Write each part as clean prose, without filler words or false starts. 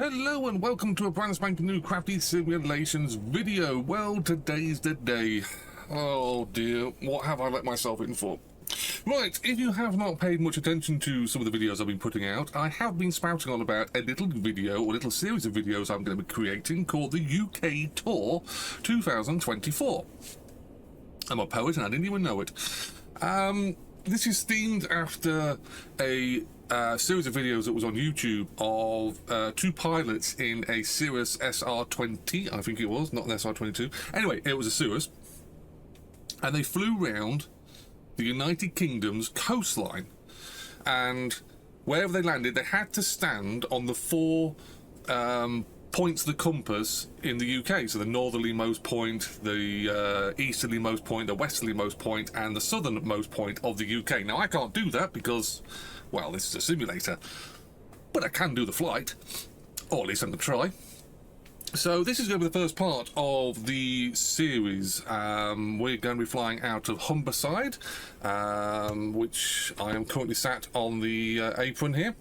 Hello and welcome to a brand spanking new Crafty Simulations video. Well, today's the day. Oh dear, what have I let myself in for? Right, if you have not paid much attention to some of the videos I've been putting out, I have been spouting on about a little video, or a little series of videos I'm going to be creating called the UK Tour 2024. I'm a poet and I didn't even know it. This is themed after a series of videos that was on YouTube of two pilots in a Cirrus SR20, I think it was, not an SR22. Anyway, it was a Cirrus, and they flew round the United Kingdom's coastline, and wherever they landed, they had to stand on the four points of the compass in the UK. So the northerlymost point, the easterlymost point, the westerlymost point, and the southernmost point of the UK. Now, I can't do that because, well, this is a simulator, but I can do the flight, or at least I'm going to try. So this is going to be the first part of the series. We're going to be flying out of Humberside, which I am currently sat on the apron here,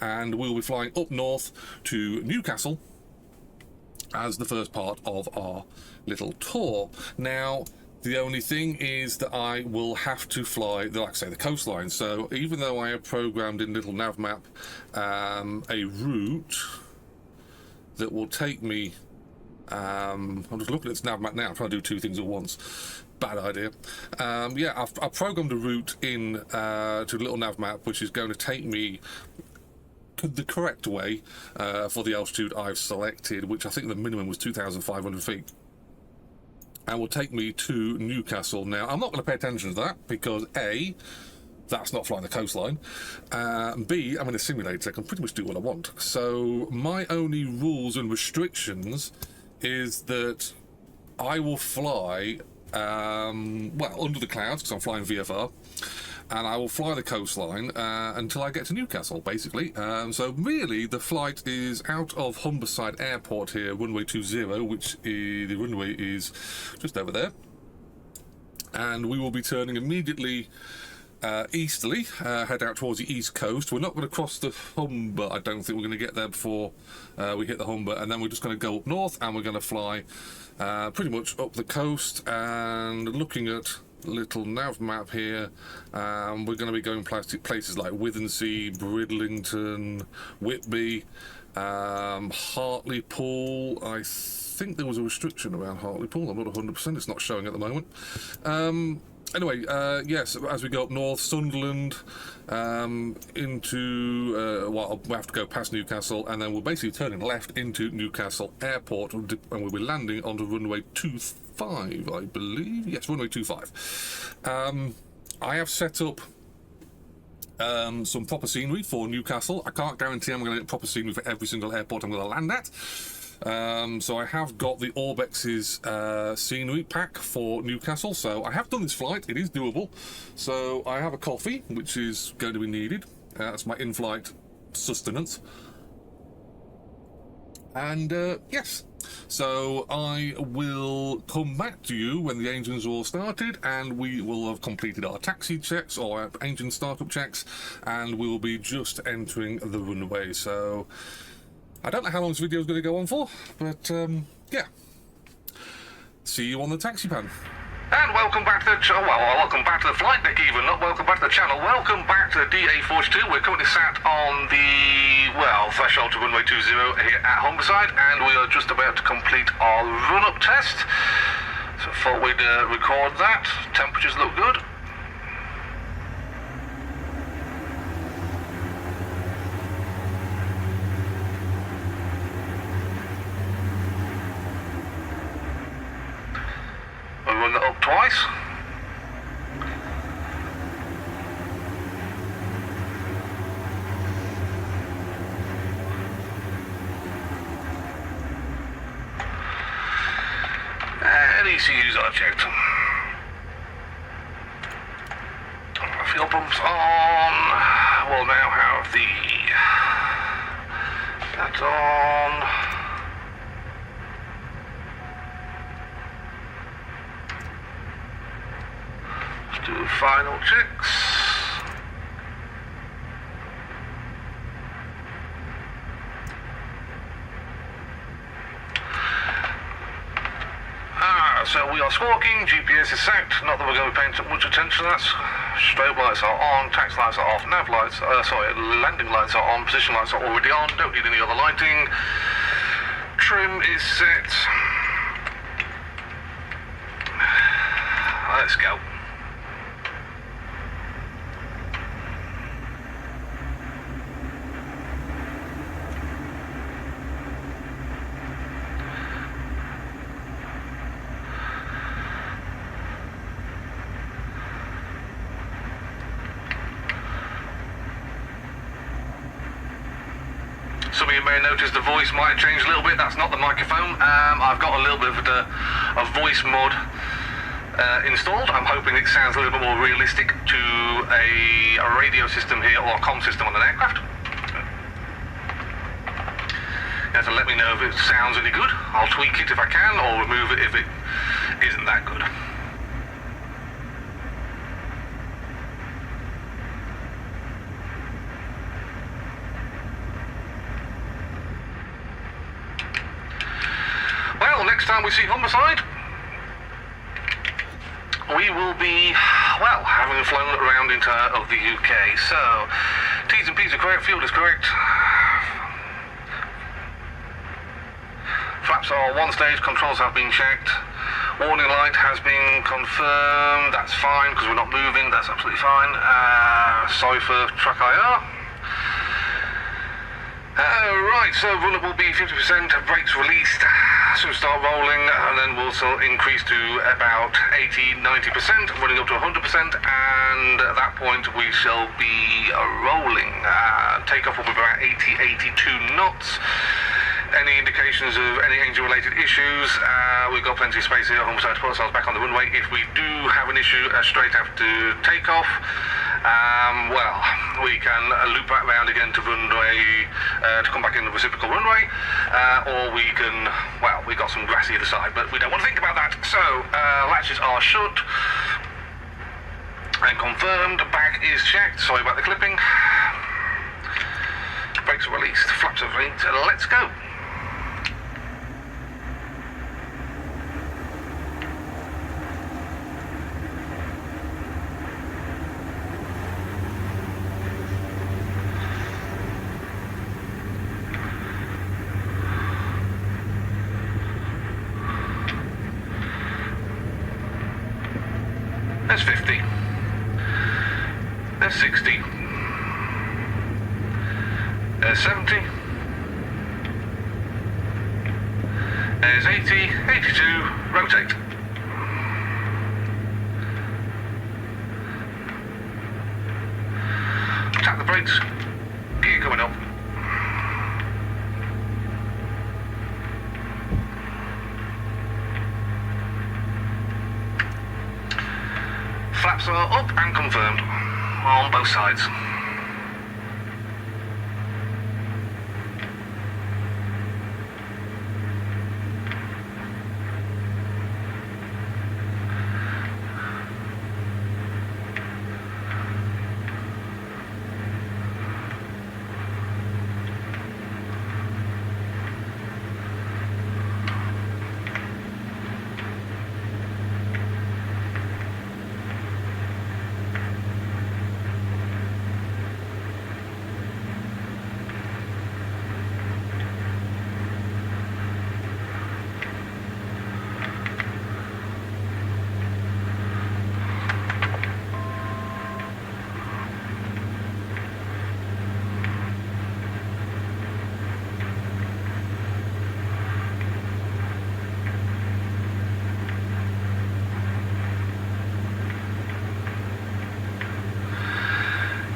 and we'll be flying up north to Newcastle as the first part of our little tour. Now, the only thing is that I will have to fly, like I say, the coastline. So even though I have programmed in little nav map a route that will take me, I'm just looking at this nav map now, I'm trying to do two things at once. Bad idea. Yeah, I've programmed a route in to a little nav map which is going to take me the correct way for the altitude I've selected, which I think the minimum was 2,500 feet. And will take me to Newcastle. Now, I'm not going to pay attention to that because A, that's not flying the coastline. B, I'm in a simulator, I can pretty much do what I want. So my only rules and restrictions is that I will fly, well, under the clouds, because I'm flying VFR, and I will fly the coastline until I get to Newcastle, basically. So really, the flight is out of Humberside Airport here, runway 20, which is, the runway is just over there. And we will be turning immediately easterly, head out towards the east coast. We're not going to cross the Humber. I don't think we're going to get there before we hit the Humber, and then we're just going to go up north, and we're going to fly pretty much up the coast. And looking at little nav map here, we're going to be going places like Withensea, Bridlington, Whitby, Hartlepool. I think there was a restriction around Hartlepool. I'm not 100%, it's not showing at the moment. Anyway, yes, as we go up north, Sunderland, into, well, we have to go past Newcastle, and then we're basically turning left into Newcastle Airport, and we'll be landing onto runway 25, I believe. Yes, runway 25. I have set up some proper scenery for Newcastle. I can't guarantee I'm going to get proper scenery for every single airport I'm going to land at. So I have got the Orbex's scenery pack for Newcastle, so I have done this flight, it is doable. So I have a coffee, which is going to be needed, that's my in-flight sustenance. And yes, so I will come back to you when the engines are all started, and we will have completed our taxi checks or our engine startup checks, and we will be just entering the runway. So I don't know how long this video is going to go on for, but yeah. See you on the taxi pan. And welcome back to the welcome back to the flight deck even, not welcome back to the channel. Welcome back to the DA42. We're currently sat on the, well, threshold to runway 20 here at Humberside, and we are just about to complete our run-up test. So I thought we'd record that. Temperatures look good. Run it up twice. And ECUs are checked. Fuel pumps on. We'll now have that on. Do final checks. So we are squawking, GPS is set, not that we're going to be paying much attention to that. Strobe lights are on, tax lights are off, nav lights, landing lights are on, position lights are already on, don't need any other lighting. Trim is set. Let's go. Some of you may notice the voice might change a little bit. That's not the microphone. I've got a little bit of a voice mod installed. I'm hoping it sounds a little bit more realistic to a radio system here, or a comm system on an aircraft. You have to let me know if it sounds any good. I'll tweak it if I can, or remove it if it isn't that good. Well, next time we see Humberside, we will be, well, having flown around into of the UK. So, T's and P's are correct, fuel is correct. Flaps are one stage, controls have been checked. Warning light has been confirmed, that's fine because we're not moving, that's absolutely fine. Sorry for TrackIR. Right, so run up will be 50%, brakes released, so start rolling, and then we'll still increase to about 80-90%, running up to 100%, and at that point we shall be rolling. Takeoff will be about 80-82 knots. Any indications of any engine-related issues, we've got plenty of space here at Humberside to put ourselves back on the runway. If we do have an issue straight after takeoff, well, we can loop back round again to runway, to come back in the reciprocal runway, or we can, well, we've got some grass either side, but we don't want to think about that. So, latches are shut and confirmed, back is checked, sorry about the clipping, brakes are released, flaps are released, let's go. There's 50. There's 60. There's 70. There's 80, 82, rotate. Tap the brakes, gear coming up. Flaps are up and confirmed on both sides.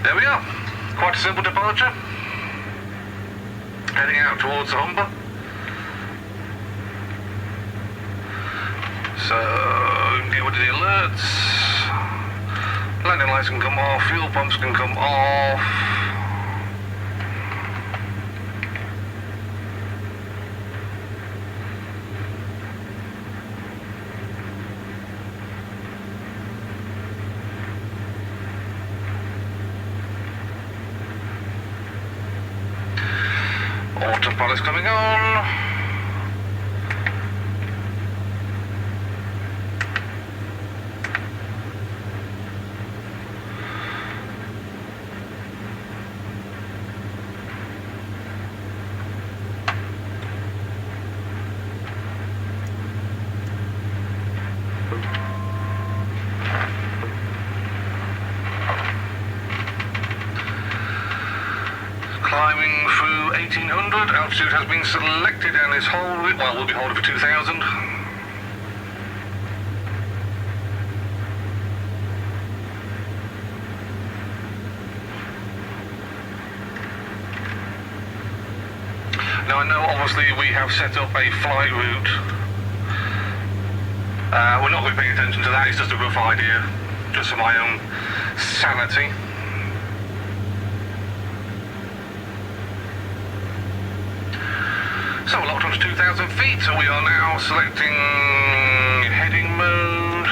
There we are, quite a simple departure, heading out towards the Humber. So, get rid of the alerts, landing lights can come off, fuel pumps can come off. Autopilot's coming on. going through 1800. Altitude has been selected and is holding, well, we'll be holding for 2000. Now I know obviously we have set up a flight route. We're not going to be paying attention to that, it's just a rough idea, just for my own sanity. So we're locked onto 2,000 feet, so we are now selecting heading mode.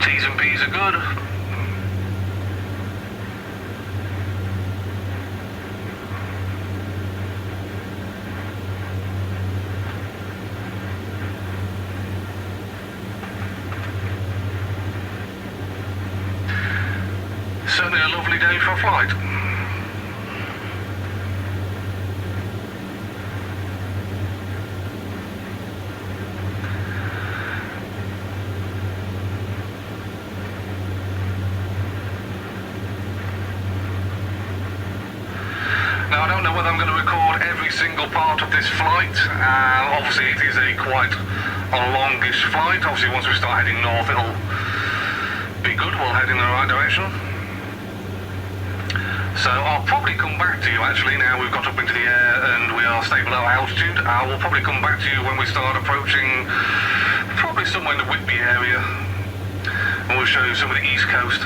T's and P's are good. Certainly a lovely day for a flight. Now I don't know whether I'm going to record every single part of this flight. Obviously it is a quite a longish flight. Obviously once we start heading north it'll be good, we'll head in the right direction. So I'll probably come back to you actually, now we've got up into the air and we are stable at altitude. I will probably come back to you when we start approaching probably somewhere in the Whitby area, and we'll show you some of the east coast.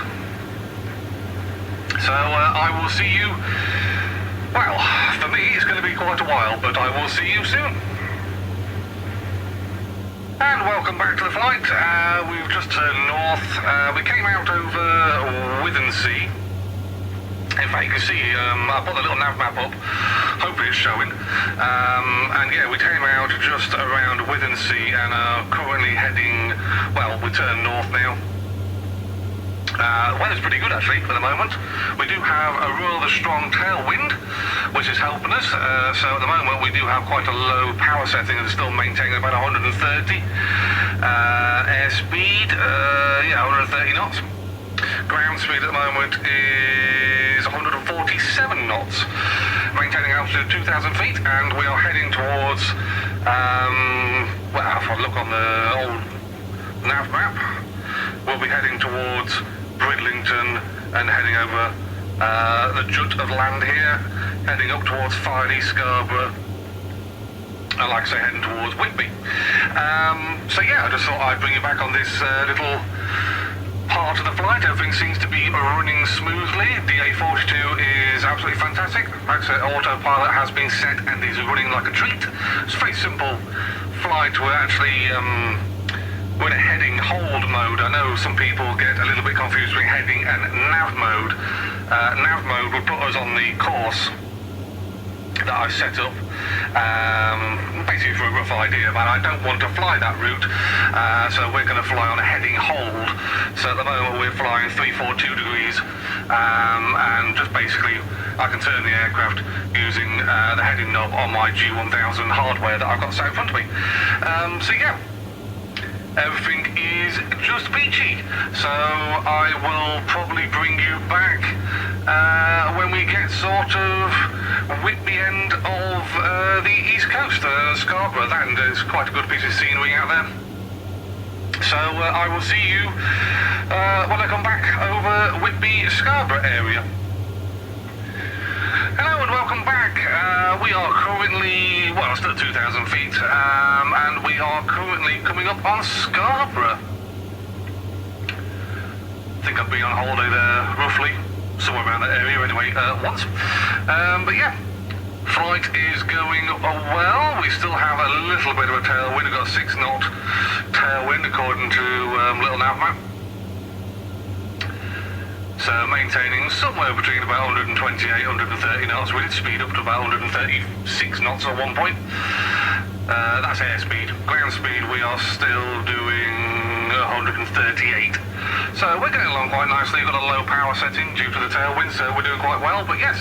So I will see you, well, for me it's going to be quite a while, but I will see you soon. And welcome back to the flight. We've just turned north. We came out over Withensea. In fact, you can see, I put the little nav map up, hopefully it's showing, and yeah, we came out just around Withensea and are currently heading, well, we turn north now. The weather's pretty good actually for the moment. We do have a rather strong tailwind, which is helping us, so at the moment we do have quite a low power setting and still maintaining about 130. Airspeed, yeah, 130 knots. Ground speed at the moment is 147 knots, maintaining altitude 2,000 feet, and we are heading towards, well, if I look on the old nav map, we'll be heading towards Bridlington and heading over the jut of land here, heading up towards Filey, Scarborough, and like I say, heading towards Whitby. So yeah, I just thought I'd bring you back on this little part of the flight. Everything seems to be running smoothly. DA42 is absolutely fantastic. Like I said, autopilot has been set and is running like a treat. It's a very simple flight. We're actually we're in a heading hold mode. I know some people get a little bit confused between heading and nav mode. Nav mode would put us on the course that I've set up, basically for a rough idea, but I don't want to fly that route, so we're going to fly on a heading hold. So at the moment we're flying 342 degrees, and just basically I can turn the aircraft using the heading knob on my G1000 hardware that I've got set in front of me. So yeah, everything is just peachy. So I will probably bring you back when we get sort of Whitby end of the east coast, Scarborough. That is quite a good piece of scenery out there. So I will see you when I come back over Whitby, Scarborough area. Hello and welcome back. We are currently, well, still at 2,000 feet, and we are currently coming up on Scarborough. I think I've been on holiday there roughly, somewhere around that area anyway, once. But yeah, flight is going well. We still have a little bit of a tailwind. We've got a 6 knot tailwind according to little nav map. So maintaining somewhere between about 128, 130 knots. We did speed up to about 136 knots at one point. That's airspeed. Ground speed we are still doing 138. So we're getting along quite nicely. We've got a low power setting due to the tailwind, so we're doing quite well. But yes,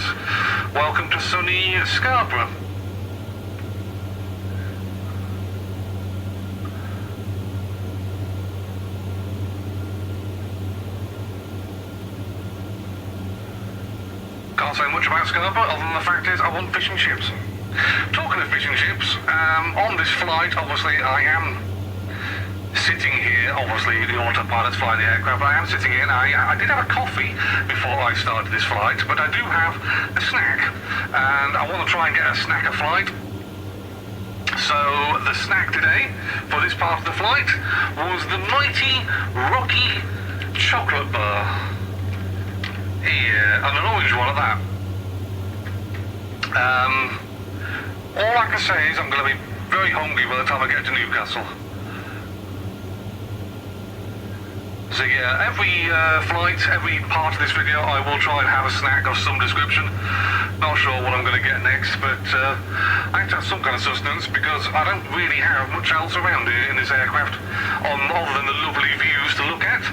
welcome to sunny Scarborough. so much about Scarborough, other than the fact is I want fish and chips. Talking of fish and chips, on this flight, obviously I am sitting here, obviously the autopilot's flying the aircraft, but I am sitting here and I did have a coffee before I started this flight, but I do have a snack, and I want to try and get a snacker flight. So the snack today for this part of the flight was the mighty Rocky chocolate bar. Yeah, and an orange one at that. All I can say is I'm going to be very hungry by the time I get to Newcastle. So yeah, every flight, every part of this video, I will try and have a snack of some description. Not sure what I'm going to get next, but I have to have some kind of sustenance because I don't really have much else around here in this aircraft, other than the lovely views to look at.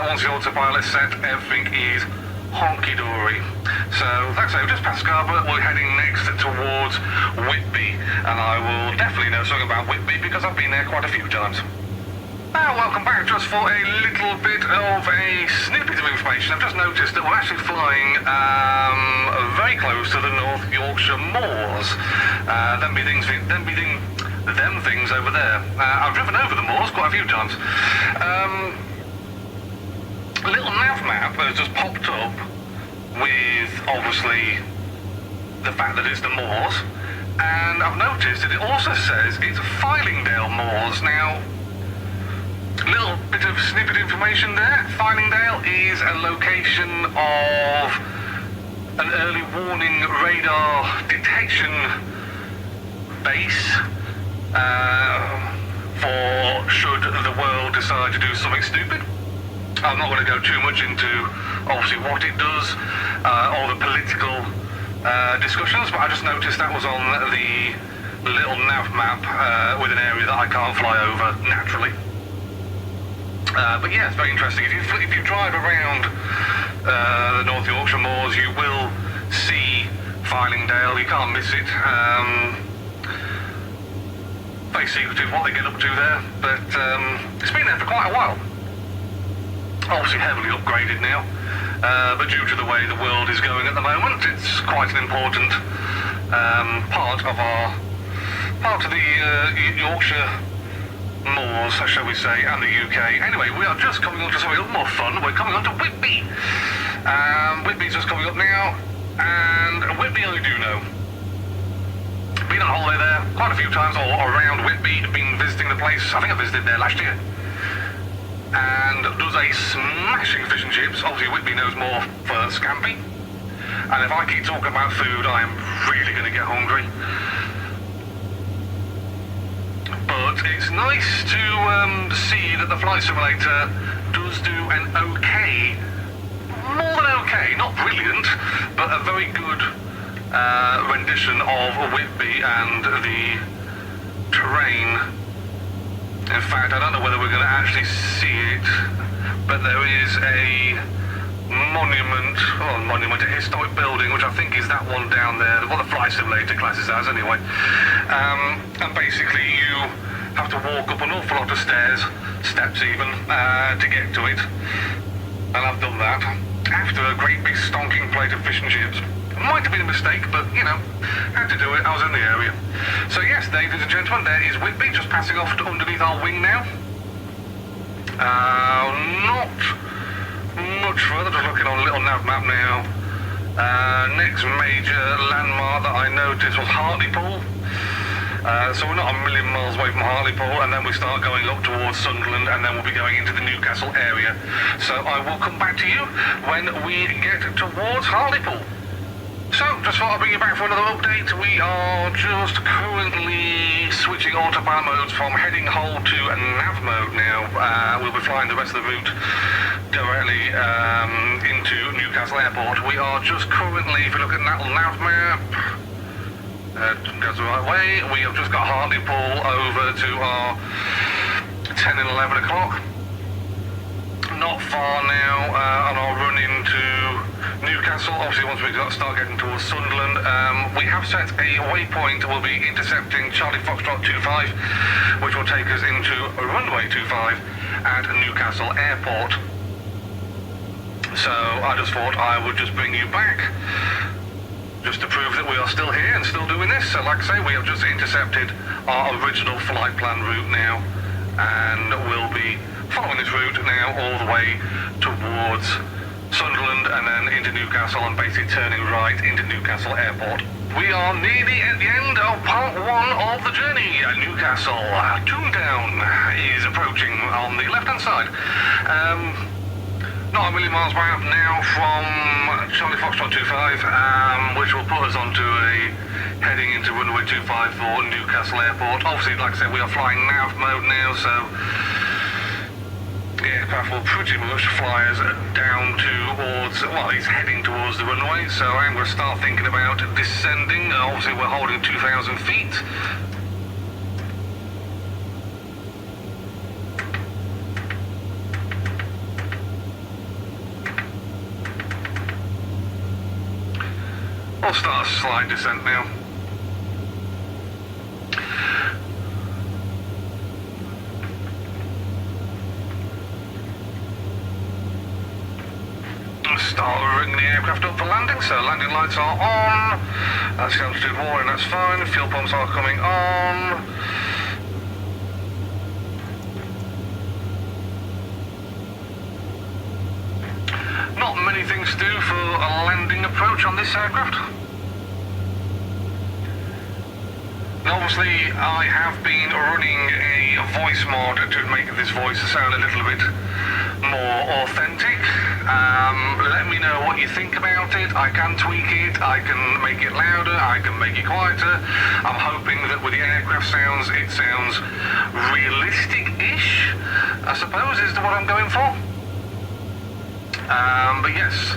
Once the autopilot's set, everything is honky-dory. So, like I say, we're just past Scarborough, we're heading next towards Whitby, and I will definitely know something about Whitby because I've been there quite a few times. Welcome back. Just for a little bit of a snippet of information, I've just noticed that we're actually flying very close to the North Yorkshire moors. Them things over there. I've driven over the moors quite a few times. A little nav map has just popped up with, obviously, the fact that it's the moors, and I've noticed that it also says it's Fylingdale Moors. Now, little bit of snippet information there. Fylingdale is a location of an early warning radar detection base for should the world decide to do something stupid. I'm not going to go too much into obviously what it does or the political discussions, but I just noticed that was on the little nav map with an area that I can't fly over naturally. But yeah, it's very interesting. If you drive around the North Yorkshire moors, you will see Fylingdale. You can't miss it. Very secretive what they get up to there, but it's been there for quite a while. Obviously heavily upgraded now, but due to the way the world is going at the moment, it's quite an important part of the Yorkshire moors, shall we say, and the UK. Anyway, we are just coming on to something a little more fun. We're coming on to Whitby. Whitby's just coming up now, and Whitby I do know. Been on holiday there quite a few times, or around Whitby, been visiting the place. I think I visited there last year. And does a smashing fish and chips. Obviously Whitby knows more for scampi. And if I keep talking about food, I am really going to get hungry. But it's nice to see that the flight simulator does do an okay, more than okay, not brilliant, but a very good rendition of Whitby and the terrain. In fact, I don't know whether we're going to actually see it, but there is a monument, a historic building, which I think is that one down there, what the flight simulator classes as anyway. And basically you have to walk up an awful lot of steps even, to get to it. And I've done that after a great big stonking plate of fish and chips. Might have been a mistake, but you know, had to do it. I was in the area. So yes, ladies and gentlemen, there is Whitby just passing off to underneath our wing now. Not much further, just looking on a little nav map now. Next major landmark that I noticed was Hartlepool. So we're not a million miles away from Hartlepool, and then we start going up towards Sunderland, and then we'll be going into the Newcastle area. So I will come back to you when we get towards Hartlepool. So, just thought I'd bring you back for another update. We are just currently switching autopilot modes from heading hold to a nav mode now. We'll be flying the rest of the route directly into Newcastle Airport. We are just currently, if you look at that nav map, goes the right way. We have just got Hartlepool over to our 10 and 11 o'clock. Not far now on our run into Newcastle. Obviously once we start getting towards Sunderland, we have set a waypoint. We'll be intercepting Charlie Foxtrot 25, which will take us into runway 25 at Newcastle Airport. So I just thought I would just bring you back just to prove that we are still here and still doing this. So like I say, we have just intercepted our original flight plan route now, and we'll be following this route now all the way towards Sunderland and then into Newcastle, and basically turning right into Newcastle Airport. We are nearly at the end of part one of the journey. Newcastle, Toontown is approaching on the left-hand side. Not a million miles by now from Charlie Foxtrot 25, which will put us onto heading into runway 25 for Newcastle Airport. Obviously, like I said, we are flying nav mode now, so the aircraft will pretty much fly us down towards, well, he's heading towards the runway, so I'm going to start thinking about descending. Obviously, we're holding 2,000 feet. We'll start a slight descent now. Start ringing the aircraft up for landing, so landing lights are on. That's the altitude warning, that's fine. Fuel pumps are coming on. Not many things to do for a landing approach on this aircraft. Obviously, I have been running a voice mod to make this voice sound a little bit more authentic. Let me know what you think about it. I can tweak it, I can make it louder, I can make it quieter. I'm hoping that with the aircraft sounds, it sounds realistic-ish, I suppose is what I'm going for. But yes,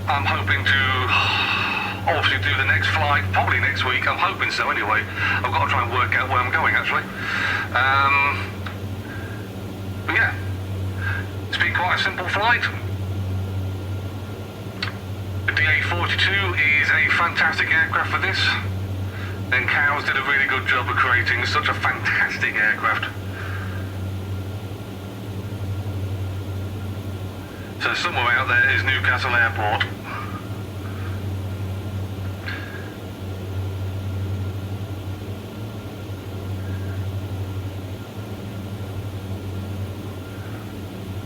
I'm hoping to obviously do the next flight, probably next week. I'm hoping so anyway. I've got to try and work out where I'm going actually. But yeah, it's been quite a simple flight. The DA42 is a fantastic aircraft for this. And COWS did a really good job of creating such a fantastic aircraft. So somewhere out there is Newcastle Airport.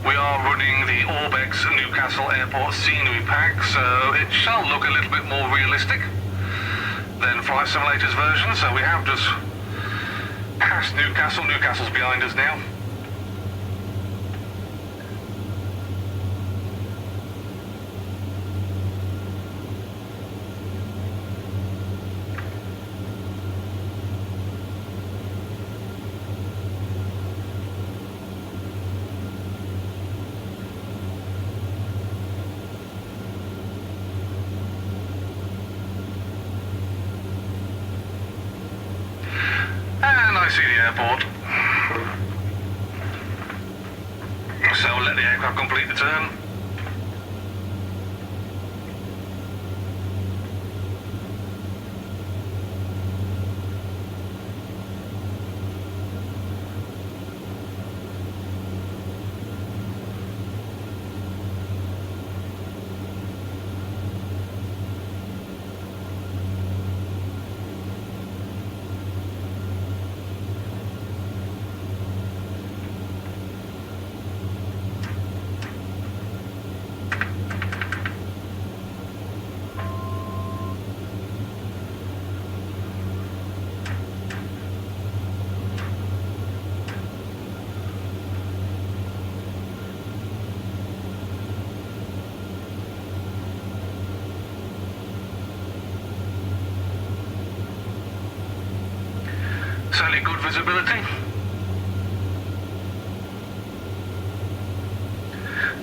We are running the Orbex Newcastle Airport scenery pack, so it shall look a little bit more realistic than Flight Simulator's version. So we have just passed Newcastle. Newcastle's behind us now. And I see the airport. So we'll let the aircraft complete the turn. Certainly good visibility.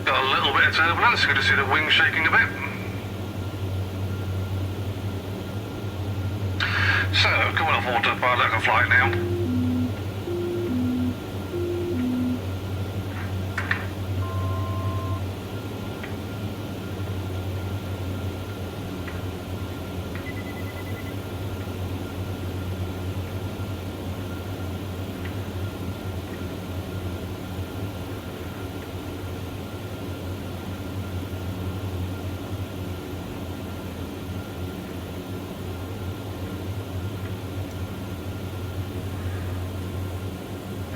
Got a little bit of turbulence, you can see the wings shaking a bit. So, coming off autopilot, I can fly now.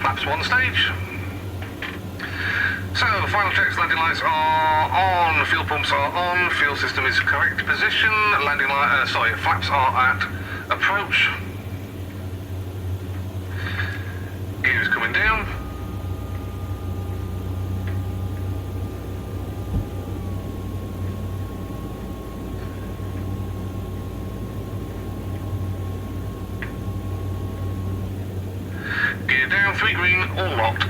Flaps 1 stage. So, final checks, landing lights are on, fuel pumps are on, fuel system is correct position, landing light, flaps are at approach. Gear is coming down. Gear down, 3 green, all locked.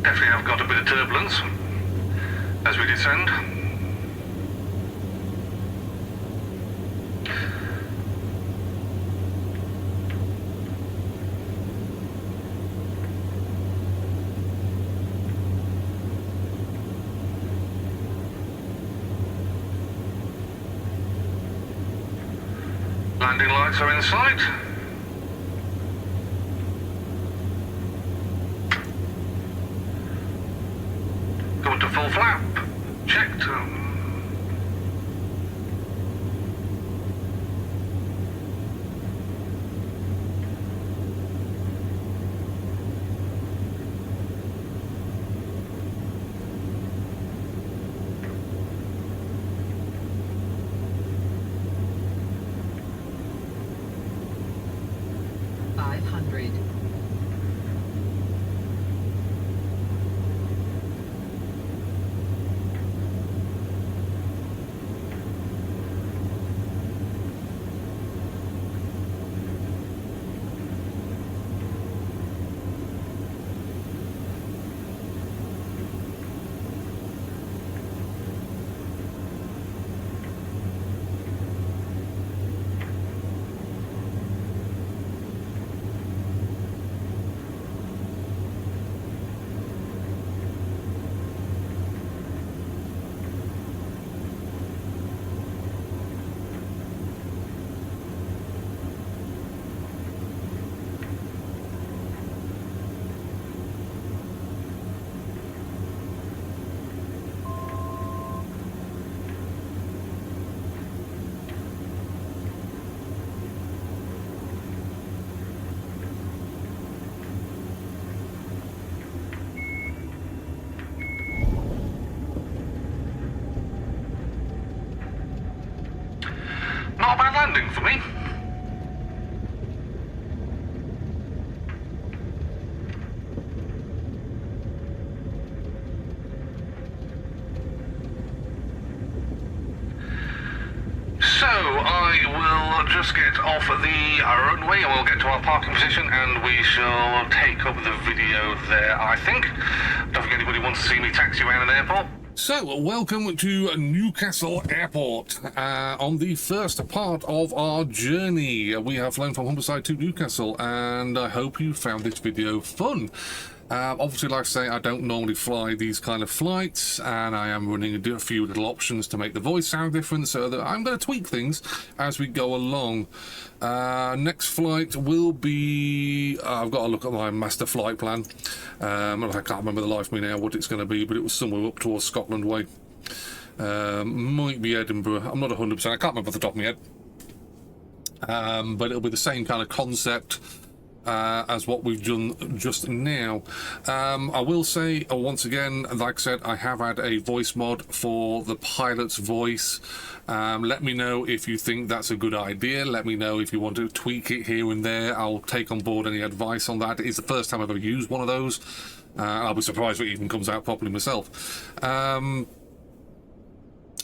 Definitely have got a bit of turbulence as we descend. Landing lights are in sight. Going to full flap. Checked. 500. Not a bad landing for me. So, I will just get off the runway and we'll get to our parking position and we shall take up the video there, I think. Don't think anybody wants to see me taxi around an airport. So, welcome to Newcastle Airport. On the first part of our journey, we have flown from Humberside to Newcastle, and I hope you found this video fun. Obviously, like I say, I don't normally fly these kind of flights, and I am running a few little options to make the voice sound different, so that I'm going to tweak things as we go along. Next flight will be... I've got to look at my master flight plan. I can't remember the life of me now what it's going to be, but it was somewhere up towards Scotland way. Might be Edinburgh. I'm not 100%. I can't remember off the top of my head. But it'll be the same kind of concept as what we've done just now. I will say once again, like I said, I have had a voice mod for the pilot's voice. Let me know if you think that's a good idea. Let me know if you want to tweak it here and there. I'll take on board any advice on that. It's the first time I've ever used one of those. I'll be surprised if it even comes out properly myself.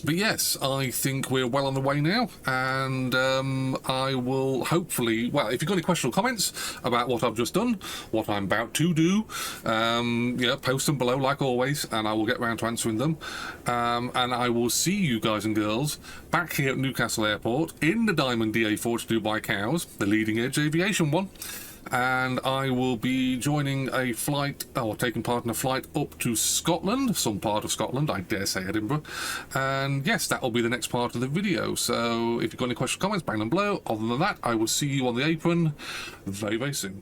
But yes, I think we're well on the way now, and I will hopefully, well, if you've got any questions or comments about what I've just done, what I'm about to do, yeah, post them below like always, and I will get round to answering them. And I will see you guys and girls back here at Newcastle Airport in the Diamond DA42 by COWS, the leading edge aviation one. And I will be joining a flight, or taking part in a flight up to Scotland, some part of Scotland, I dare say Edinburgh. And yes, that will be the next part of the video. So if you've got any questions or comments, bang them below. Other than that, I will see you on the apron very, very soon.